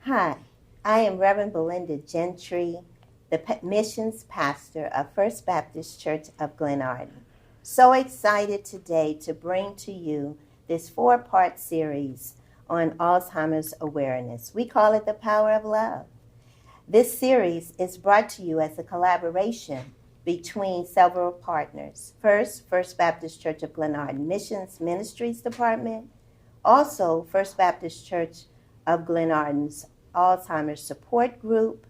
Hi, I am Reverend Belinda Gentry, the missions pastor of First Baptist Church of Glenarden. So excited today to bring to you this 4-part series on Alzheimer's awareness. We call it the power of love. This series is brought to you as a collaboration between several partners. First Baptist Church of Glenarden Missions Ministries Department, also First Baptist Church of Glenarden's Alzheimer's Support Group,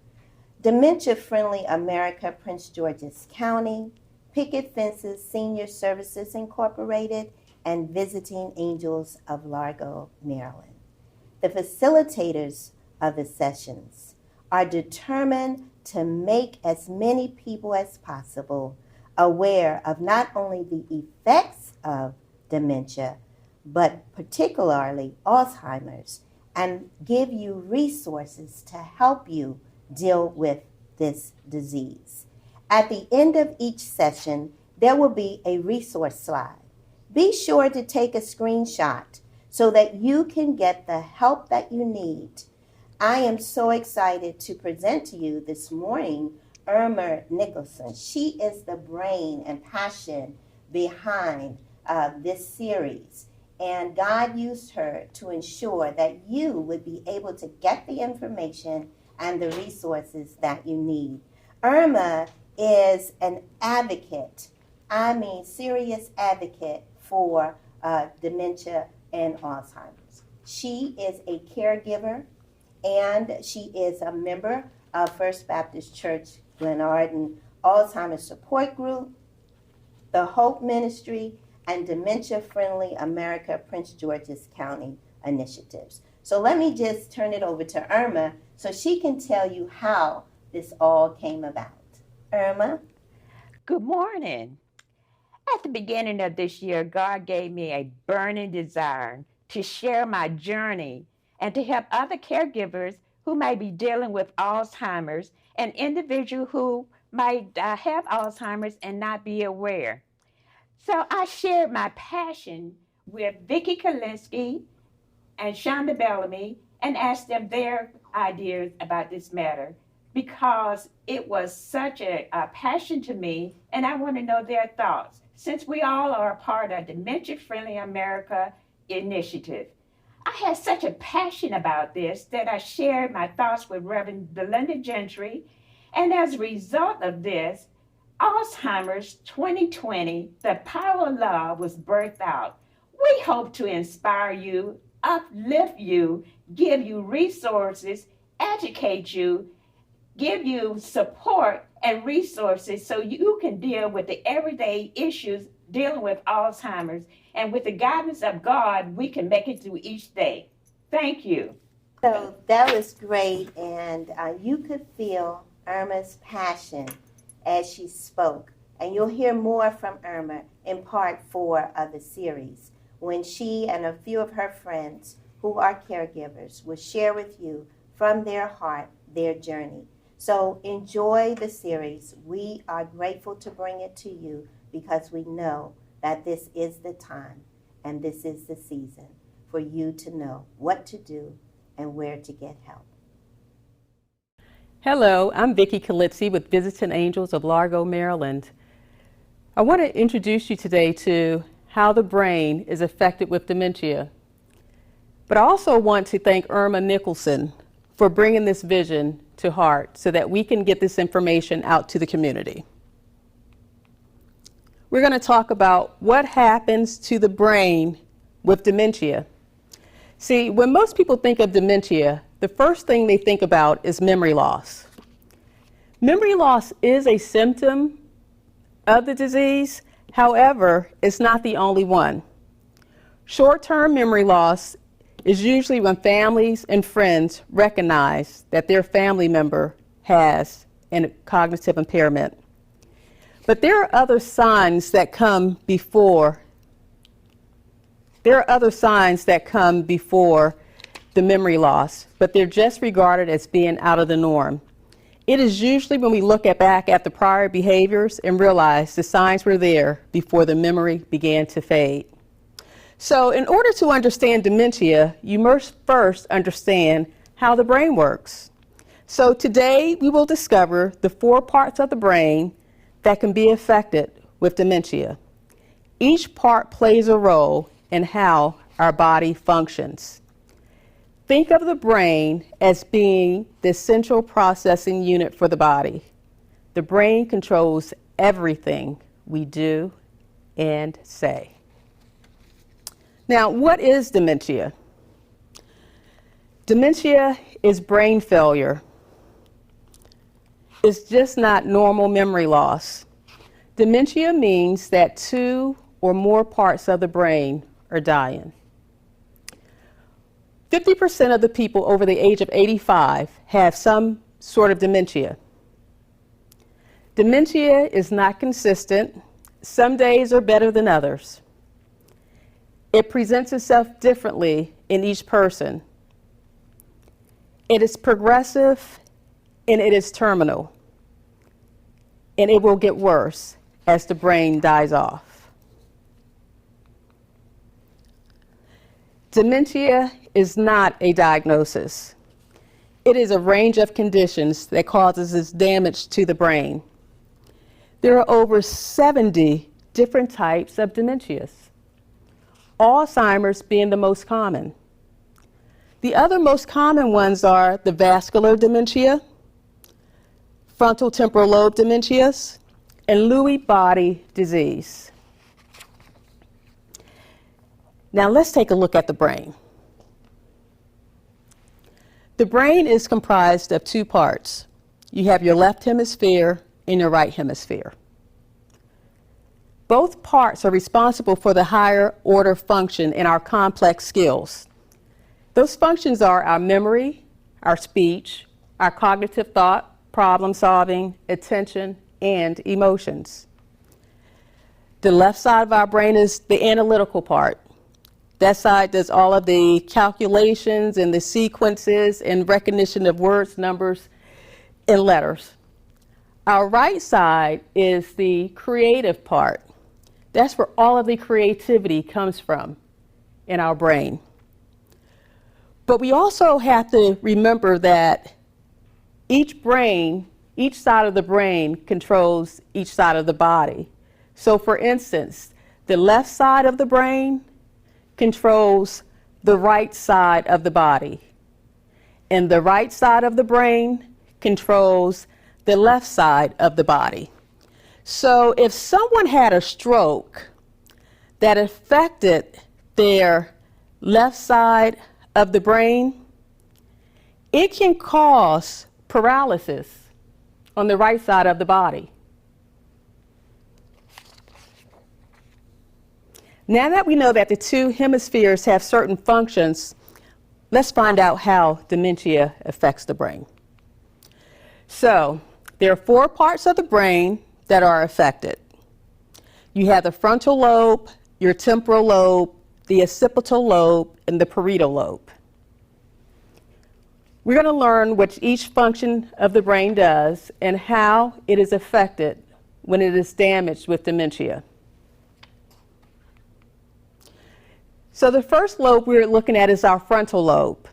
Dementia Friendly America Prince George's County, Picket Fences Senior Services Incorporated, and Visiting Angels of Largo, Maryland. The facilitators of the sessions are determined to make as many people as possible aware of not only the effects of dementia, but particularly Alzheimer's, and give you resources to help you deal with this disease. At the end of each session, there will be a resource slide. Be sure to take a screenshot so that you can get the help that you need. I am so excited to present to you this morning Irma Nicholson. She is the brain and passion behind this series. And God used her to ensure that you would be able to get the information and the resources that you need. Irma is an advocate, serious advocate for dementia and Alzheimer's. She is a caregiver, and she is a member of First Baptist Church Glenarden Alzheimer's Support Group, the Hope Ministry, and Dementia Friendly America Prince George's County initiatives. So let me just turn it over to Irma so she can tell you how this all came about. Irma? Good morning. At the beginning of this year, God gave me a burning desire to share my journey and to help other caregivers who may be dealing with Alzheimer's and individuals who might have Alzheimer's and not be aware. So I shared my passion with Vicki Kalinsky and Shonda Bellamy and asked them their ideas about this matter because it was such a passion to me, and I want to know their thoughts since we all are a part of Dementia Friendly America initiative. I had such a passion about this that I shared my thoughts with Reverend Belinda Gentry, and as a result of this, Alzheimer's 2020, the Power of Love was birthed out. We hope to inspire you, uplift you, give you resources, educate you, give you support and resources so you can deal with the everyday issues dealing with Alzheimer's. And with the guidance of God, we can make it through each day. Thank you. So that was great, and you could feel Irma's passion as she spoke. And you'll hear more from Irma in part 4 of the series, when she and a few of her friends who are caregivers will share with you from their heart their journey. So enjoy the series. We are grateful to bring it to you because we know that this is the time and this is the season for you to know what to do and where to get help. Hello, I'm Vicki Kalinsky with Visiting Angels of Largo, Maryland. I want to introduce you today to how the brain is affected with dementia. But I also want to thank Irma Nicholson for bringing this vision to heart so that we can get this information out to the community. We're going to talk about what happens to the brain with dementia. See, when most people think of dementia, the first thing they think about is memory loss. Memory loss is a symptom of the disease. However, it's not the only one. Short-term memory loss is usually when families and friends recognize that their family member has a cognitive impairment. But there are other signs that come before. The memory loss, but they're just regarded as being out of the norm. It is usually when we look back at the prior behaviors and realize the signs were there before the memory began to fade. So in order to understand dementia, you must first understand how the brain works. So today we will discover the 4 parts of the brain that can be affected with dementia. Each part plays a role in how our body functions. Think of the brain as being the central processing unit for the body. The brain controls everything we do and say. Now, what is dementia? Dementia is brain failure. It's just not normal memory loss. Dementia means that 2 or more parts of the brain are dying. 50% of the people over the age of 85 have some sort of dementia. Dementia is not consistent. Some days are better than others. It presents itself differently in each person. It is progressive and it is terminal. And it will get worse as the brain dies off. Dementia is not a diagnosis. It is a range of conditions that causes this damage to the brain. There are over 70 different types of dementias, Alzheimer's being the most common. The other most common ones are the vascular dementia, frontal temporal lobe dementias, and Lewy body disease. Now let's take a look at the brain. The brain is comprised of 2 parts. You have your left hemisphere and your right hemisphere. Both parts are responsible for the higher order function in our complex skills. Those functions are our memory, our speech, our cognitive thought, problem solving, attention, and emotions. The left side of our brain is the analytical part. That side does all of the calculations and the sequences and recognition of words, numbers, and letters. Our right side is the creative part. That's where all of the creativity comes from in our brain. But we also have to remember that each side of the brain controls each side of the body. So for instance, the left side of the brain controls the right side of the body, and the right side of the brain controls the left side of the body. So if someone had a stroke that affected their left side of the brain, it can cause paralysis on the right side of the body. Now that we know that the 2 hemispheres have certain functions, let's find out how dementia affects the brain. So, there are 4 parts of the brain that are affected. You have the frontal lobe, your temporal lobe, the occipital lobe, and the Pareto Lobe. We're going to learn what each function of the brain does and how it is affected when it is damaged with dementia. So the first lobe we're looking at is our frontal lobe.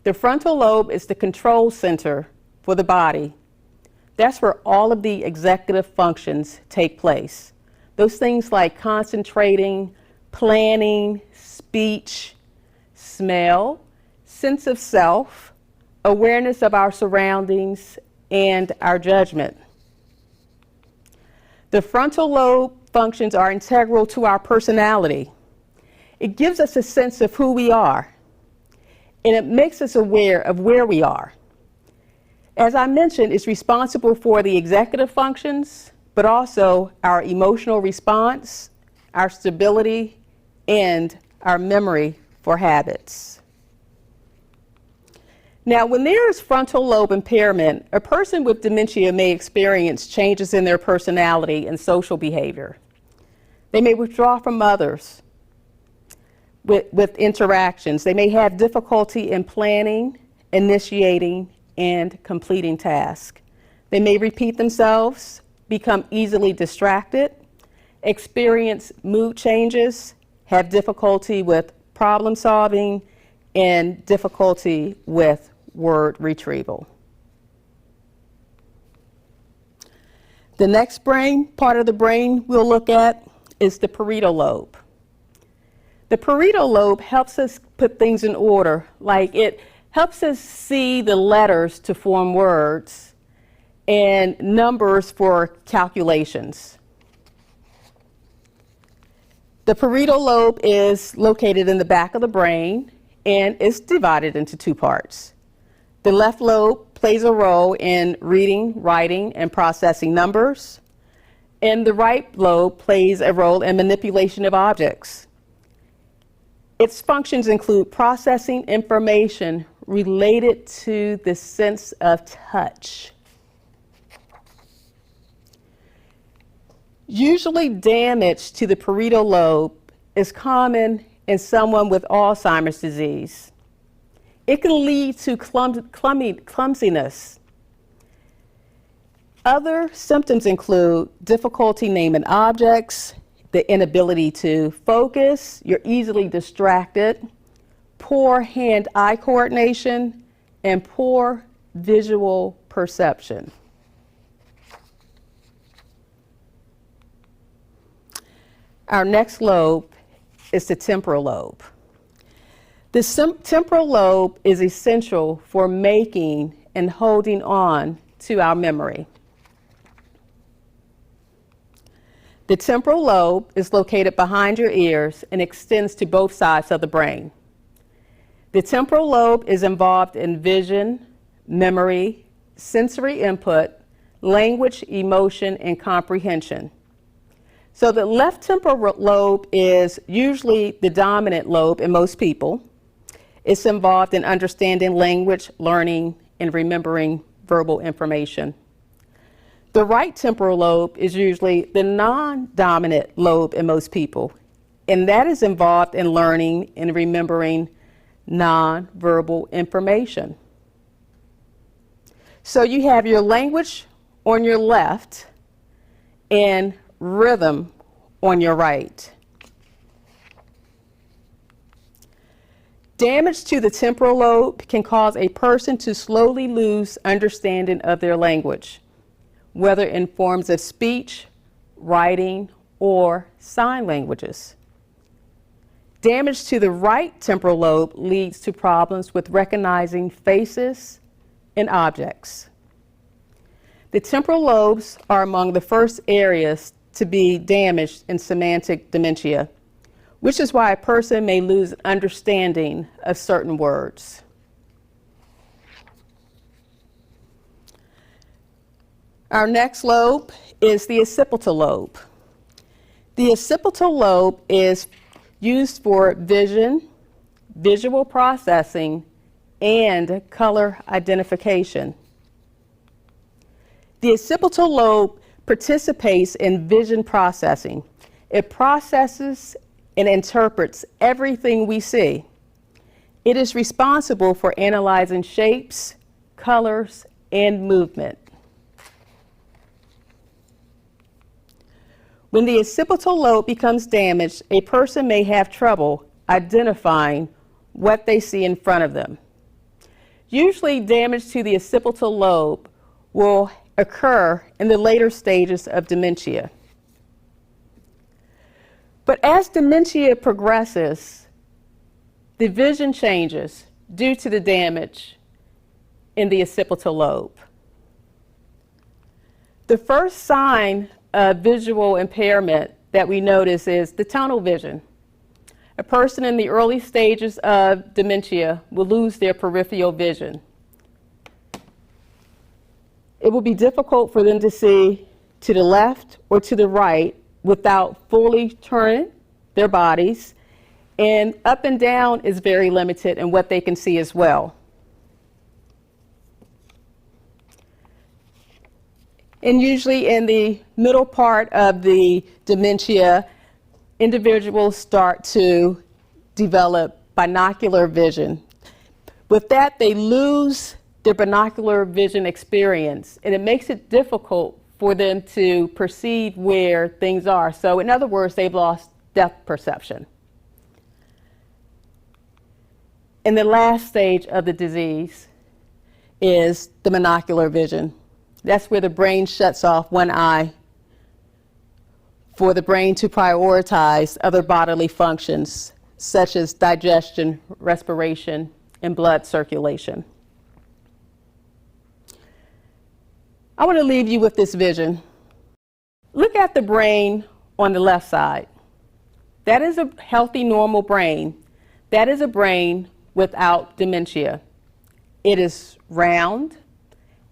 The frontal lobe is the control center for the body. That's where all of the executive functions take place. Those things like concentrating, planning, speech, smell, sense of self, awareness of our surroundings, and our judgment. The frontal lobe functions are integral to our personality. It gives us a sense of who we are, and it makes us aware of where we are. As I mentioned, it's responsible for the executive functions, but also our emotional response, our stability, and our memory for habits. Now, when there is frontal lobe impairment, a person with dementia may experience changes in their personality and social behavior. They may withdraw from others with interactions. They may have difficulty in planning, initiating, and completing tasks. They may repeat themselves, become easily distracted, experience mood changes, have difficulty with problem solving, and difficulty with word retrieval. The next part of the brain we'll look at is the Pareto Lobe. The Pareto Lobe helps us put things in order, like it helps us see the letters to form words and numbers for calculations. The Pareto Lobe is located in the back of the brain and is divided into two parts. The left lobe plays a role in reading, writing, and processing numbers, and the right lobe plays a role in manipulation of objects. Its functions include processing information related to the sense of touch. Usually damage to the Pareto Lobe is common in someone with Alzheimer's disease. It can lead to clumsiness. Other symptoms include difficulty naming objects, the inability to focus, you're easily distracted, poor hand-eye coordination, and poor visual perception. Our next lobe is the temporal lobe. The temporal lobe is essential for making and holding on to our memory. The temporal lobe is located behind your ears and extends to both sides of the brain. The temporal lobe is involved in vision, memory, sensory input, language, emotion, and comprehension. So the left temporal lobe is usually the dominant lobe in most people. It's involved in understanding language, learning, and remembering verbal information. The right temporal lobe is usually the non-dominant lobe in most people, and that is involved in learning and remembering non-verbal information. So you have your language on your left and rhythm on your right. Damage to the temporal lobe can cause a person to slowly lose understanding of their language, whether in forms of speech, writing, or sign languages. Damage to the right temporal lobe leads to problems with recognizing faces and objects. The temporal lobes are among the first areas to be damaged in semantic dementia, which is why a person may lose understanding of certain words. Our next lobe is the occipital lobe. The occipital lobe is used for vision, visual processing, and color identification. The occipital lobe participates in vision processing. It processes and interprets everything we see. It is responsible for analyzing shapes, colors, and movement. When the occipital lobe becomes damaged, a person may have trouble identifying what they see in front of them. Usually, damage to the occipital lobe will occur in the later stages of dementia. But as dementia progresses, the vision changes due to the damage in the occipital lobe. The first sign of visual impairment that we notice is the tunnel vision. A person in the early stages of dementia will lose their peripheral vision. It will be difficult for them to see to the left or to the right without fully turning their bodies, and up and down is very limited in what they can see as well. And usually in the middle part of the dementia, individuals start to develop binocular vision. With that, they lose their binocular vision experience, and it makes it difficult for them to perceive where things are. So in other words, they've lost depth perception. In the last stage of the disease, is the monocular vision. That's where the brain shuts off one eye for the brain to prioritize other bodily functions, such as digestion, respiration, and blood circulation. I want to leave you with this vision. Look at the brain on the left side. That is a healthy, normal brain. That is a brain without dementia. It is round,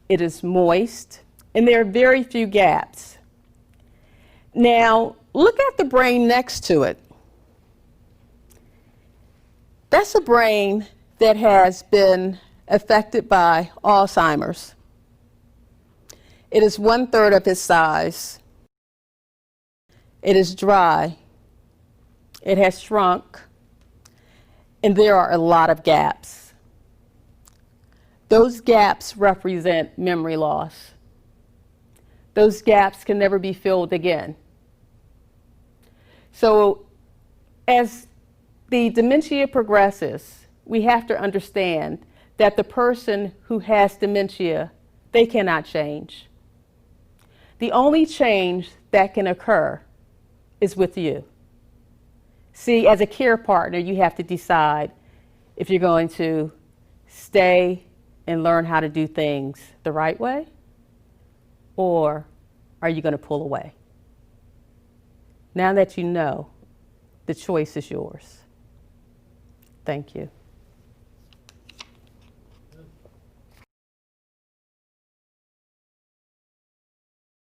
it is moist, and there are very few gaps. Now, look at the brain next to it. That's a brain that has been affected by Alzheimer's. It is 1/3 of its size. It is dry. It has shrunk. And there are a lot of gaps. Those gaps represent memory loss. Those gaps can never be filled again. So as the dementia progresses, we have to understand that the person who has dementia, they cannot change. The only change that can occur is with you. See, as a care partner, you have to decide if you're going to stay and learn how to do things the right way, or are you going to pull away? Now that you know, the choice is yours. Thank you.